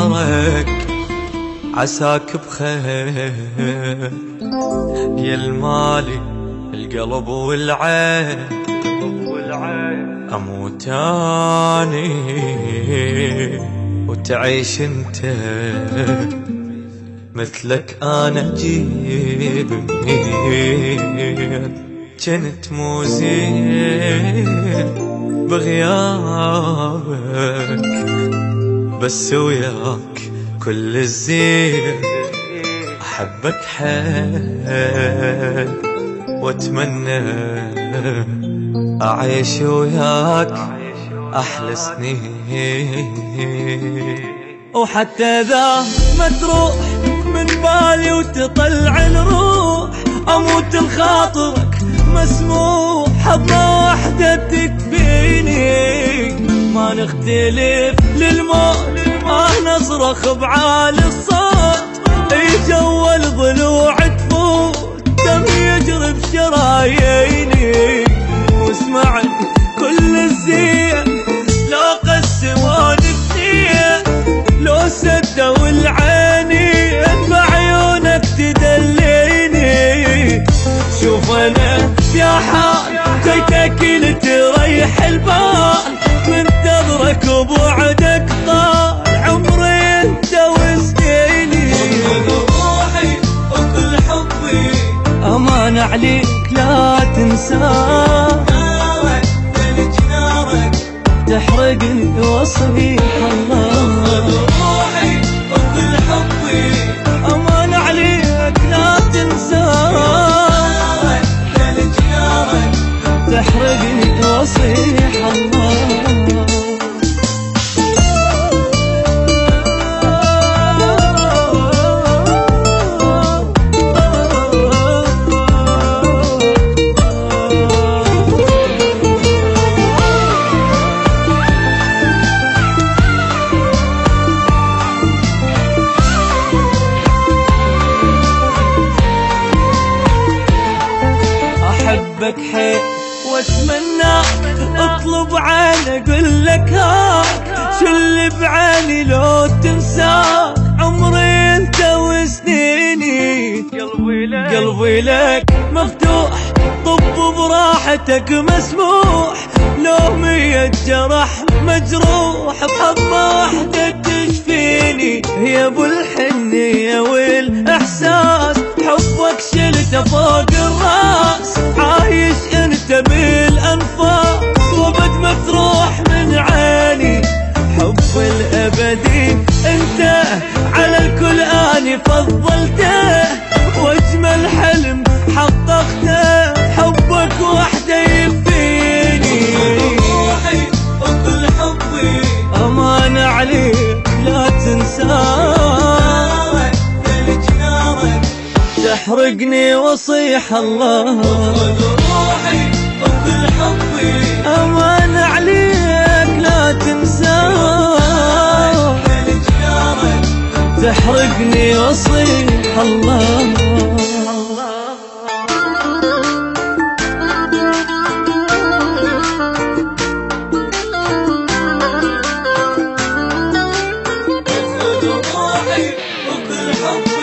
نهارك عساك بخير يا المالي القلب والعين أموت أني وتعيش انت مثلك أنا جيل كنت مو زين بغيابك بس وياك كل الزين أحبك حيل واتمنى أعيش وياك أحلى سنين وحتى ذا ما تروح من بالي وتطلع الروح أموت لخاطرك مسموح حضنة وحدة تكفيني ما نختلف للموت نصرخ بعالي الصوت يجول ضلوع تفوت دم يجري بشراييني واسمعني كل الزين لو قسموني بنية لو سدوا العينين بعيونك تدليني شوف انا يا حال جيتك لتريح البال منتظرك وبعدك طال عمري انت وسنيني وكل روحي وكل حبي امان عليك لا تنساه نارك ثلج نارك تحرقني وصيح الله وكل روحي وكل حبي امان عليك لا تنساه نارك ثلج نارك تحرقني وصيح الله أحبك حيل واتمناك اطلب عيني اقول لك هاك شل بعيني لو تنساك عمري انت وسنيني قلبي لك مفتوح طب براحتك مسموح لو 100 جرح مجروح بحظة واحدة تشفيني يا ابو الحنية والاحساس حبك شلته فوق الراس عايش انت بالانفاس وبد ما تروح من عيني حب الابدي انت على الكل اني فضلته واجمل حلم حققته حبك وحده يكفيني روحي وكل حبي امان عليك لا تنساه تحرقني وصيح الله روحي وكل حبي امان عليك لا تنساه تحرقني وصيح الله روحي وكل حبي